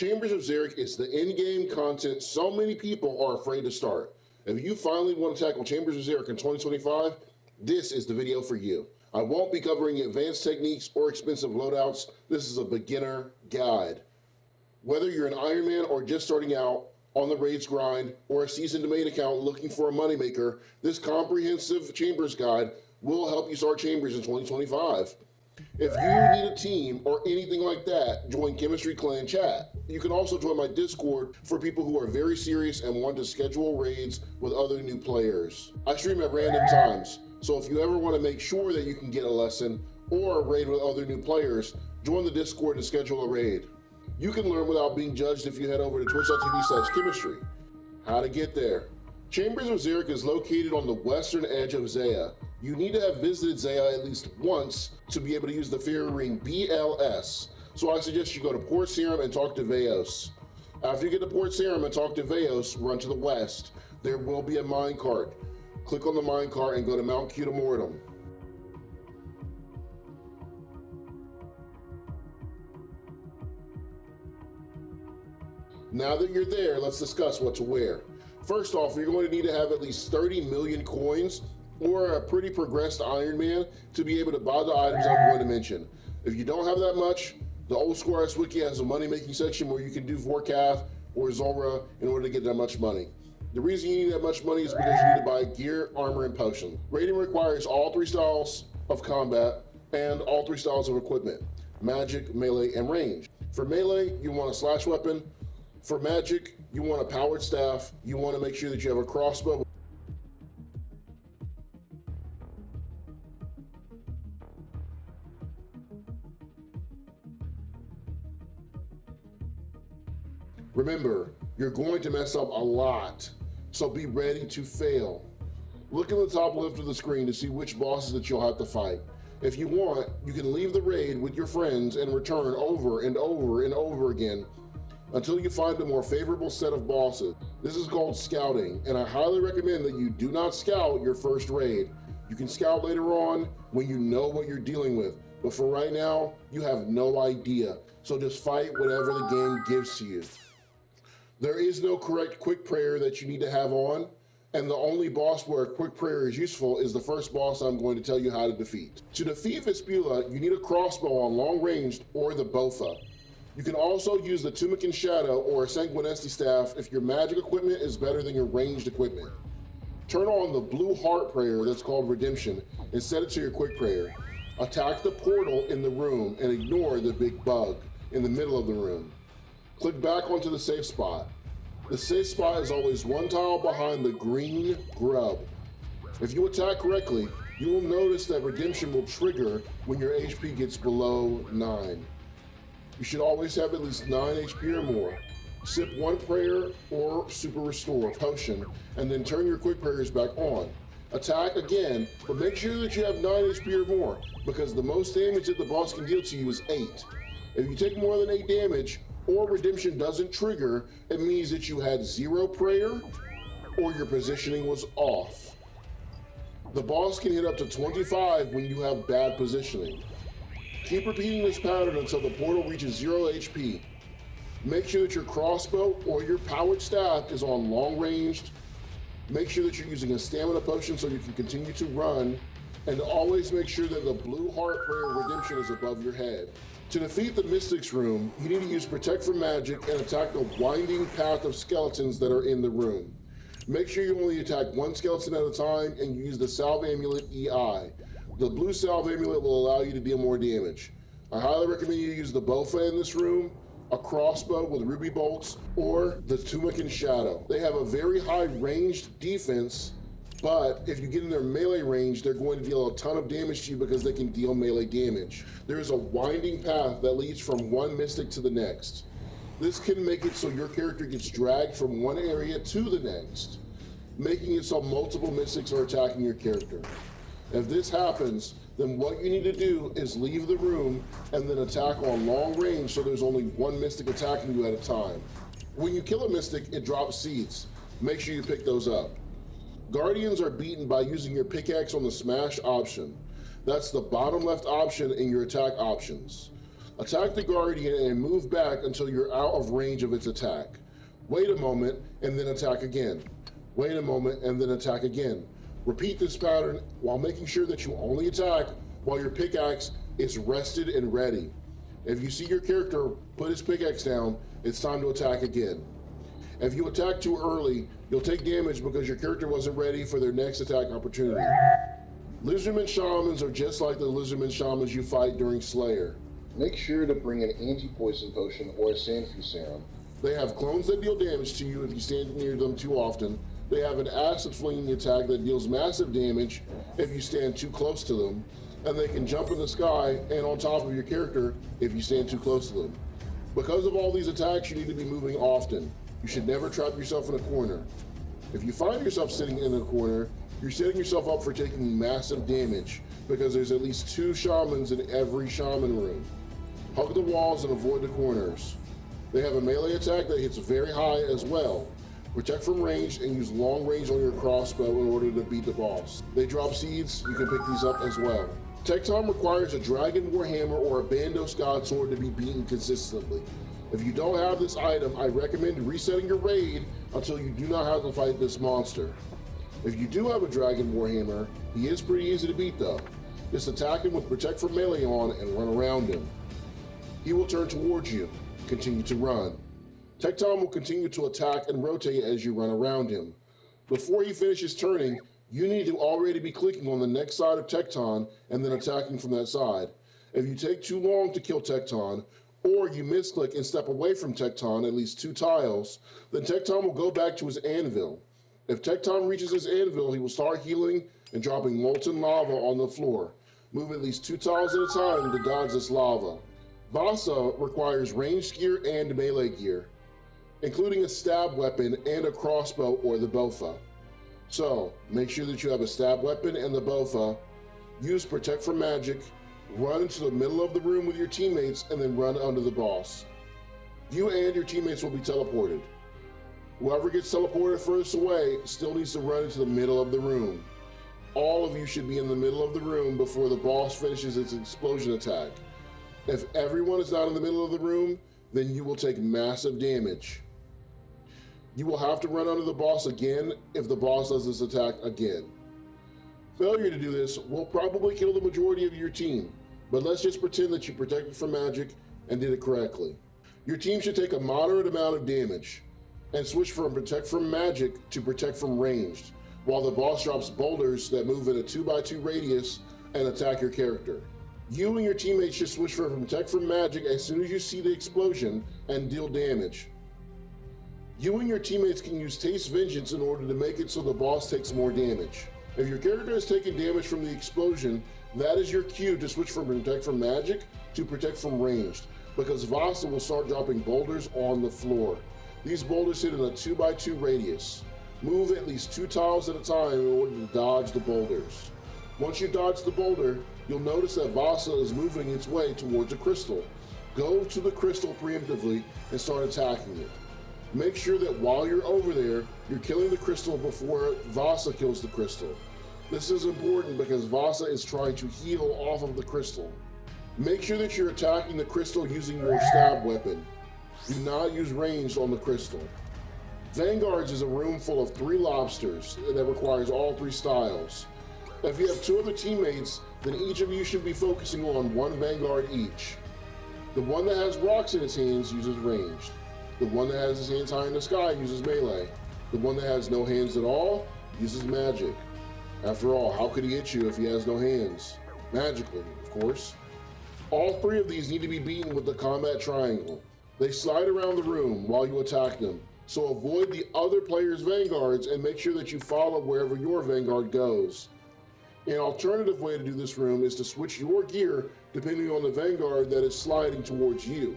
Chambers of Xeric is the in-game content so many people are afraid to start. If you finally want to tackle Chambers of Xeric in 2025, this is the video for you. I won't be covering advanced techniques or expensive loadouts. This is a beginner guide. Whether you're an Iron Man or just starting out on the raids grind or a seasoned main account looking for a moneymaker, this comprehensive Chambers guide will help you start Chambers in 2025. If you need a team or anything like that, join Chymistry Clan chat. You can also join my Discord for people who are very serious and want to schedule raids with other new players. I stream at random times, so if you ever want to make sure that you can get a lesson or raid with other new players, join the Discord and schedule a raid. You can learn without being judged if you head over to twitch.tv/chymistry. How to get there. Chambers of Xeric is located on the western edge of Zaya. You need to have visited Zaya at least once to be able to use the fairy ring BLS. So I suggest you go to Port Serum and talk to Veos. After you get to Port Serum and talk to Veos, run to the west. There will be a minecart. Click on the minecart and go to Mount Quidamortem. Now that you're there, let's discuss what to wear. First off, you're going to need to have at least 30 million coins or a pretty progressed Iron Man to be able to buy the items I'm going to mention. If you don't have that much, the Old School RuneScape wiki has a money-making section where you can do Vorkath or Zora in order to get that much money. The reason you need that much money is because you need to buy gear, armor, and potion. Raiding requires all 3 styles of combat and all 3 styles of equipment: magic, melee, and range. For melee, you want a slash weapon. For magic, you want a powered staff. You want to make sure that you have a crossbow. Remember, you're going to mess up a lot, so be ready to fail. Look in the top left of the screen to see which bosses that you'll have to fight. If you want, you can leave the raid with your friends and return over and over and over again until you find a more favorable set of bosses. This is called scouting, and I highly recommend that you do not scout your first raid. You can scout later on when you know what you're dealing with, but for right now, you have no idea. So just fight whatever the game gives to you. There is no correct quick prayer that you need to have on, and the only boss where a quick prayer is useful is the first boss I'm going to tell you how to defeat. To defeat Vispula, you need a crossbow on long range or the Bofa. You can also use the Tumican Shadow or a Sanguinesti staff if your magic equipment is better than your ranged equipment. Turn on the blue heart prayer that's called Redemption and set it to your quick prayer. Attack the portal in the room and ignore the big bug in the middle of the room. Click back onto the safe spot. The safe spot is always 1 tile behind the green grub. If you attack correctly, you will notice that Redemption will trigger when your HP gets below 9. You should always have at least 9 HP or more. Sip 1 prayer or super restore potion, and then turn your quick prayers back on. Attack again, but make sure that you have 9 HP or more, because the most damage that the boss can deal to you is 8. If you take more than 8 damage, or Redemption doesn't trigger, it means that you had 0 prayer, or your positioning was off. The boss can hit up to 25 when you have bad positioning. Keep repeating this pattern until the portal reaches 0 HP. Make sure that your crossbow or your powered staff is on long ranged. Make sure that you're using a stamina potion so you can continue to run, and always make sure that the blue heart prayer Redemption is above your head. To defeat the Mystic's room, you need to use Protect from Magic and attack the winding path of skeletons that are in the room. Make sure you only attack 1 skeleton at a time and use the Salve Amulet EI. The blue Salve Amulet will allow you to deal more damage. I highly recommend you use the Bofa in this room, a crossbow with ruby bolts, or the Tumican Shadow. They have a very high ranged defense, but if you get in their melee range, they're going to deal a ton of damage to you because they can deal melee damage. There is a winding path that leads from one mystic to the next. This can make it so your character gets dragged from one area to the next, making it so multiple mystics are attacking your character. If this happens, then what you need to do is leave the room and then attack on long range so there's only 1 mystic attacking you at a time. When you kill a mystic, it drops seeds. Make sure you pick those up. Guardians are beaten by using your pickaxe on the smash option. That's the bottom left option in your attack options. Attack the Guardian and move back until you're out of range of its attack. Wait a moment and then attack again. Wait a moment and then attack again. Repeat this pattern while making sure that you only attack while your pickaxe is rested and ready. If you see your character put his pickaxe down, it's time to attack again. If you attack too early, you'll take damage because your character wasn't ready for their next attack opportunity. Lizardmen Shamans are just like the Lizardmen Shamans you fight during Slayer. Make sure to bring an anti-poison potion or a Sandfew serum. They have clones that deal damage to you if you stand near them too often. They have an acid flinging attack that deals massive damage if you stand too close to them. And they can jump in the sky and on top of your character if you stand too close to them. Because of all these attacks, you need to be moving often. You should never trap yourself in a corner. If you find yourself sitting in a corner, you're setting yourself up for taking massive damage because there's at least 2 shamans in every shaman room. Hug the walls and avoid the corners. They have a melee attack that hits very high as well. Protect from range and use long range on your crossbow in order to beat the boss. They drop seeds, you can pick these up as well. Tekton requires a Dragon Warhammer or a Bandos God Sword to be beaten consistently. If you don't have this item, I recommend resetting your raid until you do not have to fight this monster. If you do have a Dragon Warhammer, he is pretty easy to beat though. Just attack him with Protect from Melee on and run around him. He will turn towards you. Continue to run. Tekton will continue to attack and rotate as you run around him. Before he finishes turning, you need to already be clicking on the next side of Tekton and then attacking from that side. If you take too long to kill Tekton, or you misclick and step away from Tekton at least 2 tiles, then Tekton will go back to his anvil. If Tekton reaches his anvil, he will start healing and dropping molten lava on the floor. Move at least 2 tiles at a time to dodge this lava. Vasa requires ranged gear and melee gear, including a stab weapon and a crossbow or the bofa. So, make sure that you have a stab weapon and the bofa, use Protect from Magic, run into the middle of the room with your teammates, and then run under the boss. You and your teammates will be teleported. Whoever gets teleported furthest away still needs to run into the middle of the room. All of you should be in the middle of the room before the boss finishes its explosion attack. If everyone is not in the middle of the room, then you will take massive damage. You will have to run under the boss again if the boss does this attack again. Failure to do this will probably kill the majority of your team, but let's just pretend that you protected from magic and did it correctly. Your team should take a moderate amount of damage and switch from Protect from Magic to Protect from Ranged, while the boss drops boulders that move in a 2x2 radius and attack your character. You and your teammates should switch from Protect from Magic as soon as you see the explosion and deal damage. You and your teammates can use Taste Vengeance in order to make it so the boss takes more damage. If your character has taken damage from the explosion, that is your cue to switch from Protect from Magic to Protect from Ranged, because Vasa will start dropping boulders on the floor. These boulders hit in a 2x2 radius. Move at least 2 tiles at a time in order to dodge the boulders. Once you dodge the boulder, you'll notice that Vasa is moving its way towards a crystal. Go to the crystal preemptively and start attacking it. Make sure that while you're over there, you're killing the crystal before Vasa kills the crystal. This is important because Vasa is trying to heal off of the crystal. Make sure that you're attacking the crystal using your stab weapon. Do not use ranged on the crystal. Vanguards is a room full of 3 lobsters that requires all 3 styles. If you have 2 other teammates, then each of you should be focusing on 1 Vanguard each. The one that has rocks in its hands uses ranged. The one that has his hands high in the sky uses melee. The one that has no hands at all uses magic. After all, how could he hit you if he has no hands? Magically, of course. All 3 of these need to be beaten with the combat triangle. They slide around the room while you attack them, so avoid the other player's vanguards and make sure that you follow wherever your vanguard goes. An alternative way to do this room is to switch your gear depending on the vanguard that is sliding towards you.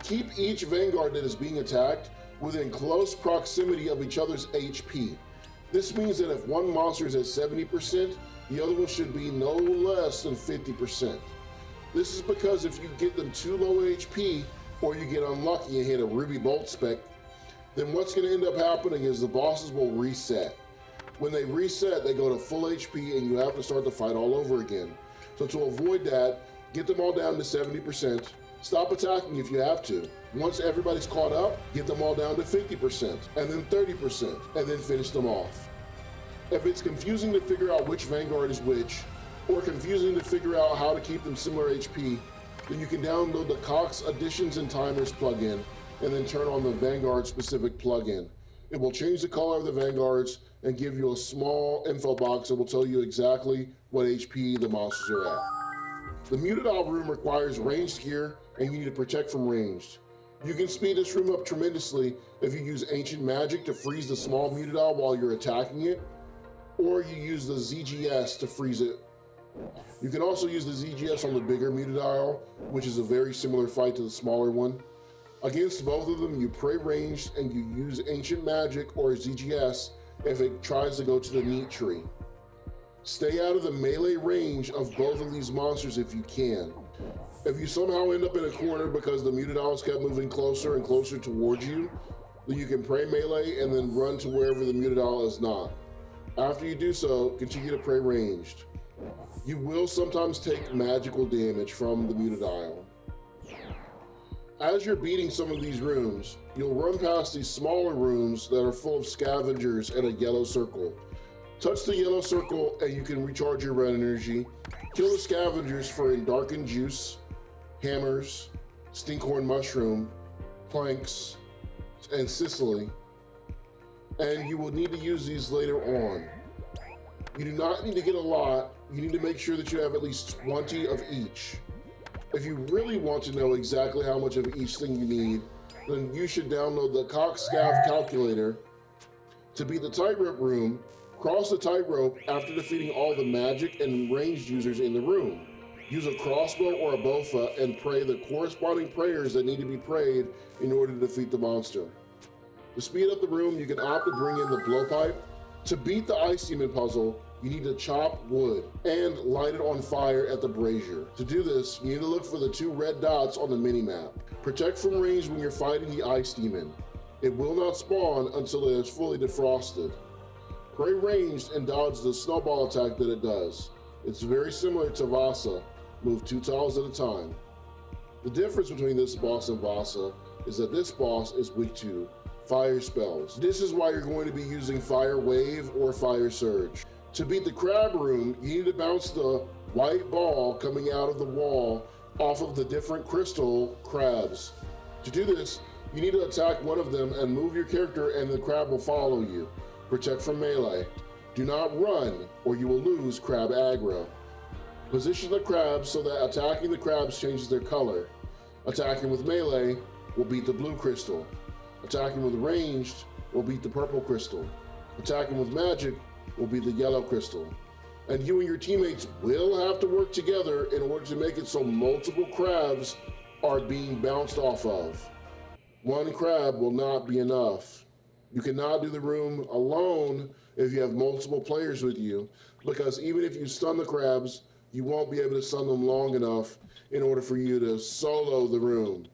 Keep each vanguard that is being attacked within close proximity of each other's HP. This means that if one monster is at 70%, the other one should be no less than 50%. This is because if you get them too low HP, or you get unlucky and hit a ruby bolt spec, then what's going to end up happening is the bosses will reset. When they reset, they go to full HP and you have to start the fight all over again. So to avoid that, get them all down to 70%, Stop attacking if you have to. Once everybody's caught up, get them all down to 50%, and then 30%, and then finish them off. If it's confusing to figure out which Vanguard is which, or confusing to figure out how to keep them similar HP, then you can download the Cox Additions and Timers plugin, and then turn on the Vanguard specific plugin. It will change the color of the Vanguards and give you a small info box that will tell you exactly what HP the monsters are at. The Mutadile room requires ranged gear, and you need to protect from ranged. You can speed this room up tremendously if you use ancient magic to freeze the small Mutadile while you're attacking it, or you use the ZGS to freeze it. You can also use the ZGS on the bigger Mutadile, which is a very similar fight to the smaller one. Against both of them, you pray ranged and you use ancient magic or ZGS if it tries to go to the meat tree. Stay out of the melee range of both of these monsters if you can. If you somehow end up in a corner because the Mutadiles kept moving closer and closer towards you, then you can pray melee and then run to wherever the Muttadile is not. After you do so, continue to pray ranged. You will sometimes take magical damage from the Muttadile. As you're beating some of these rooms, you'll run past these smaller rooms that are full of scavengers and a yellow circle. Touch the yellow circle and you can recharge your red energy. Kill the scavengers for Darkened Juice, Hammers, Stinkhorn Mushroom, Planks, and Sicily. And you will need to use these later on. You do not need to get a lot. You need to make sure that you have at least 20 of each. If you really want to know exactly how much of each thing you need, then you should download the Cox Scav calculator. To beat the tightrope room, cross the tightrope after defeating all the magic and ranged users in the room. Use a crossbow or a bofa and pray the corresponding prayers that need to be prayed in order to defeat the monster. To speed up the room, you can opt to bring in the blowpipe. To beat the ice demon puzzle, you need to chop wood and light it on fire at the brazier. To do this, you need to look for the 2 red dots on the minimap. Protect from range when you're fighting the ice demon. It will not spawn until it is fully defrosted. Pray ranged and dodge the snowball attack that it does. It's very similar to Vasa. Move 2 tiles at a time. The difference between this boss and Vasa is that this boss is weak to fire spells. This is why you're going to be using Fire Wave or Fire Surge. To beat the crab room, you need to bounce the white ball coming out of the wall off of the different crystal crabs. To do this, you need to attack one of them and move your character and the crab will follow you. Protect from melee. Do not run or you will lose crab aggro. Position the crabs so that attacking the crabs changes their color. Attacking with melee will beat the blue crystal. Attacking with ranged will beat the purple crystal. Attacking with magic will be the yellow crystal. And you and your teammates will have to work together in order to make it so multiple crabs are being bounced off of. One crab will not be enough. You cannot do the room alone if you have multiple players with you, because even if you stun the crabs, you won't be able to stun them long enough in order for you to solo the room.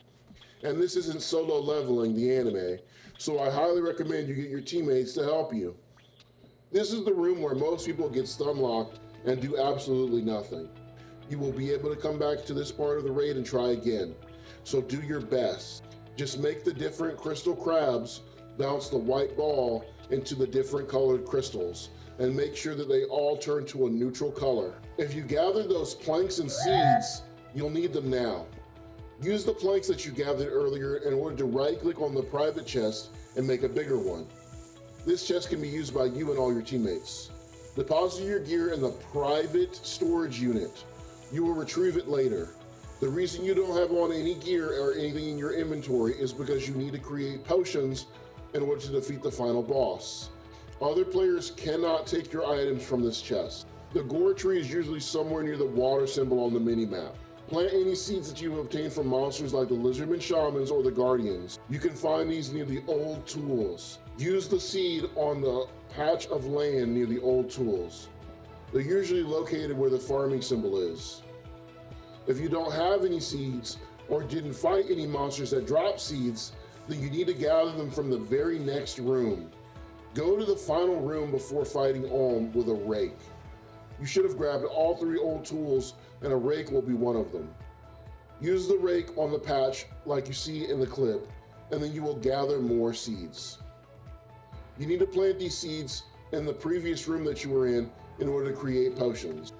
And this isn't solo leveling the anime, so I highly recommend you get your teammates to help you. This is the room where most people get stun locked and do absolutely nothing. You will be able to come back to this part of the raid and try again. So do your best. Just make the different crystal crabs bounce the white ball into the different colored crystals and make sure that they all turn to a neutral color. If you gathered those planks and seeds, you'll need them now. Use the planks that you gathered earlier in order to right-click on the private chest and make a bigger one. This chest can be used by you and all your teammates. Deposit your gear in the private storage unit. You will retrieve it later. The reason you don't have on any gear or anything in your inventory is because you need to create potions in order to defeat the final boss. Other players cannot take your items from this chest. The gore tree is usually somewhere near the water symbol on the minimap. Plant any seeds that you have obtained from monsters like the Lizardmen Shamans or the Guardians. You can find these near the old tools. Use the seed on the patch of land near the old tools. They're usually located where the farming symbol is. If you don't have any seeds or didn't fight any monsters that drop seeds, then you need to gather them from the very next room. Go to the final room before fighting Olm with a rake. You should have grabbed all 3 old tools and a rake will be one of them. Use the rake on the patch like you see in the clip, and then you will gather more seeds. You need to plant these seeds in the previous room that you were in order to create potions.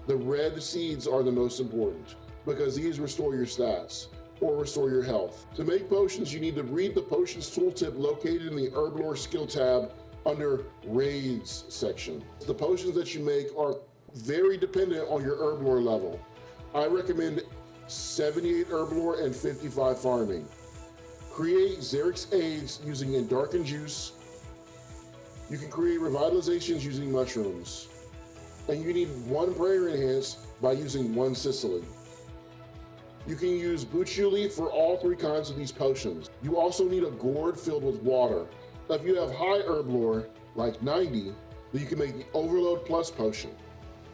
The red seeds are the most important because these restore your stats or restore your health. To make potions, you need to read the potions tooltip located in the Herblore skill tab under Raids section. The potions that you make are very dependent on your Herblore level. I recommend 78 Herblore and 55 farming. Create Xeric's aids using Endarkened Juice. You can create revitalizations using mushrooms. And you need 1 prayer enhance by using 1 Sicily. You can use Butchuli for all 3 kinds of these potions. You also need a gourd filled with water. If you have high Herblore, like 90, then you can make the Overload Plus potion.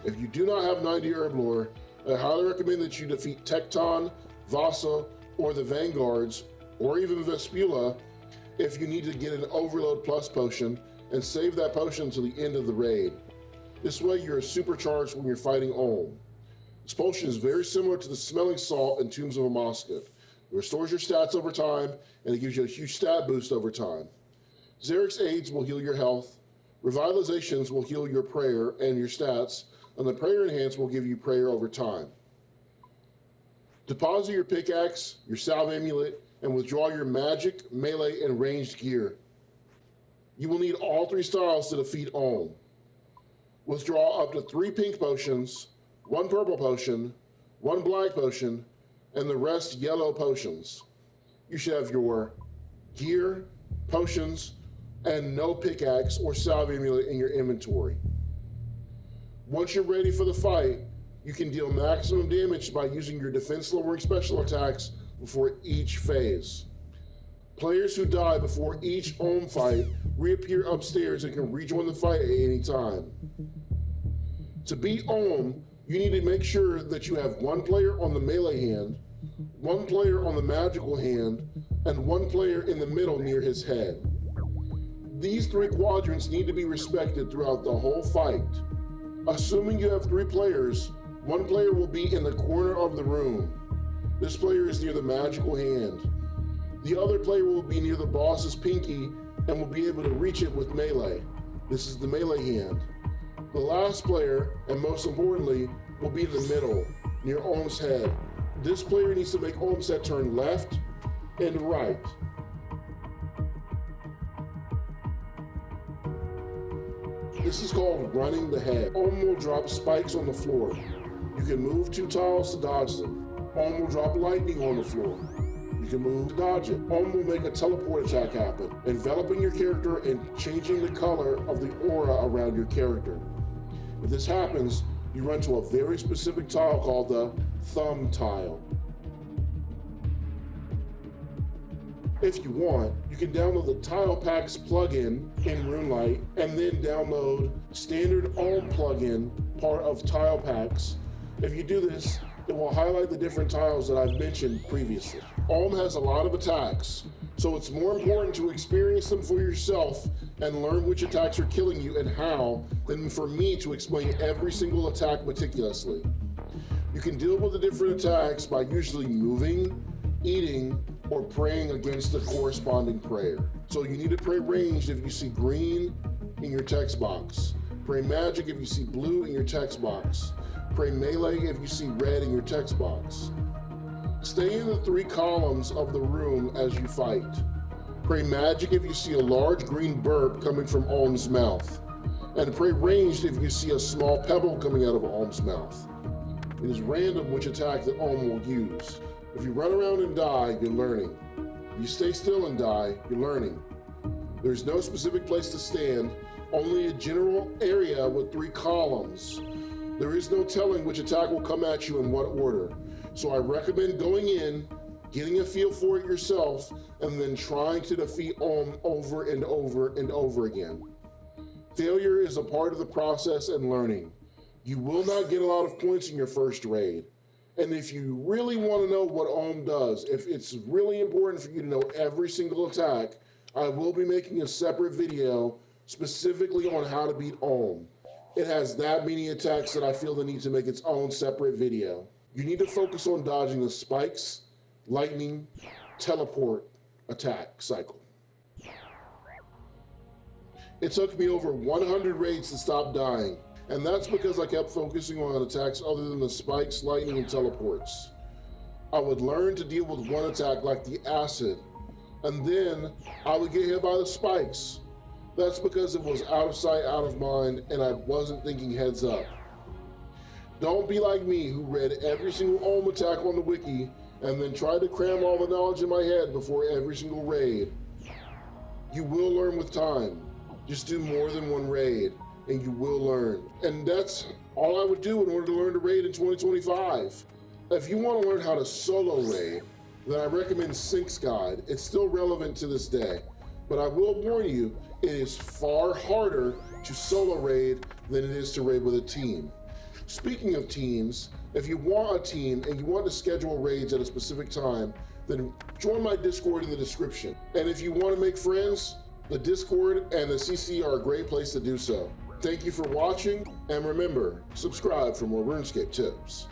If you do not have 90 Herblore, I highly recommend that you defeat Tekton, Vasa, or the Vanguards, or even Vispula if you need to get an Overload Plus potion and save that potion to the end of the raid. This way you're supercharged when you're fighting Olm. This potion is very similar to the Smelling Salt in Tombs of Amaskut. It restores your stats over time, and it gives you a huge stat boost over time. Xeric's aids will heal your health, revitalizations will heal your prayer and your stats, and the prayer enhance will give you prayer over time. Deposit your pickaxe, your salve amulet, and withdraw your magic, melee, and ranged gear. You will need all 3 styles to defeat Olm. Withdraw up to 3 pink potions, 1 purple potion, 1 black potion, and the rest yellow potions. You should have your gear, potions, and no pickaxe or salve amulet in your inventory. Once you're ready for the fight, you can deal maximum damage by using your defense lowering special attacks before each phase. Players who die before each Olm fight reappear upstairs and can rejoin the fight at any time. To beat Olm, you need to make sure that you have 1 player on the melee hand, 1 player on the magical hand, and 1 player in the middle near his head. These 3 quadrants need to be respected throughout the whole fight. Assuming you have 3 players, 1 player will be in the corner of the room. This player is near the magical hand. The other player will be near the boss's pinky and will be able to reach it with melee. This is the melee hand. The last player, and most importantly, will be in the middle, near Olm's head. This player needs to make Olm's head turn left and right. This is called running the head. Olm will drop spikes on the floor. You can move 2 tiles to dodge them. Olm will drop lightning on the floor. You can move to dodge it. Olm will make a teleport attack happen, enveloping your character and changing the color of the aura around your character. If this happens, you run to a very specific tile called the thumb tile. If you want, you can download the Tile Packs plugin in RuneLite and then download standard Olm plugin, part of Tile Packs. If you do this, it will highlight the different tiles that I've mentioned previously. Olm has a lot of attacks, so it's more important to experience them for yourself and learn which attacks are killing you and how than for me to explain every single attack meticulously. You can deal with the different attacks by usually moving, eating, or praying against the corresponding prayer. So you need to pray ranged if you see green in your text box. Pray magic if you see blue in your text box. Pray melee if you see red in your text box. Stay in the 3 columns of the room as you fight. Pray magic if you see a large green burp coming from Olm's mouth. And pray ranged if you see a small pebble coming out of Olm's mouth. It is random which attack that Olm will use. If you run around and die, you're learning. If you stay still and die, you're learning. There's no specific place to stand, only a general area with 3 columns. There is no telling which attack will come at you in what order. So I recommend going in, getting a feel for it yourself, and then trying to defeat Olm over and over and over again. Failure is a part of the process and learning. You will not get a lot of points in your first raid. And if you really want to know what Olm does, if it's really important for you to know every single attack, I will be making a separate video specifically on how to beat Olm. It has that many attacks that I feel the need to make its own separate video. You need to focus on dodging the spikes, lightning, teleport, attack cycle. It took me over 100 raids to stop dying, and that's because I kept focusing on attacks other than the spikes, lightning, and teleports. I would learn to deal with one attack like the acid, and then I would get hit by the spikes. That's because it was out of sight, out of mind, and I wasn't thinking heads up. Don't be like me, who read every single Ohm attack on the wiki and then tried to cram all the knowledge in my head before every single raid. You will learn with time. Just do more than one raid, and you will learn. And that's all I would do in order to learn to raid in 2025. If you want to learn how to solo raid, then I recommend Sync's Guide. It's still relevant to this day, but I will warn you, it is far harder to solo raid than it is to raid with a team. Speaking of teams, if you want a team and you want to schedule raids at a specific time, then join my Discord in the description. And if you want to make friends, the Discord and the CC are a great place to do so. Thank you for watching, and remember, subscribe for more RuneScape tips.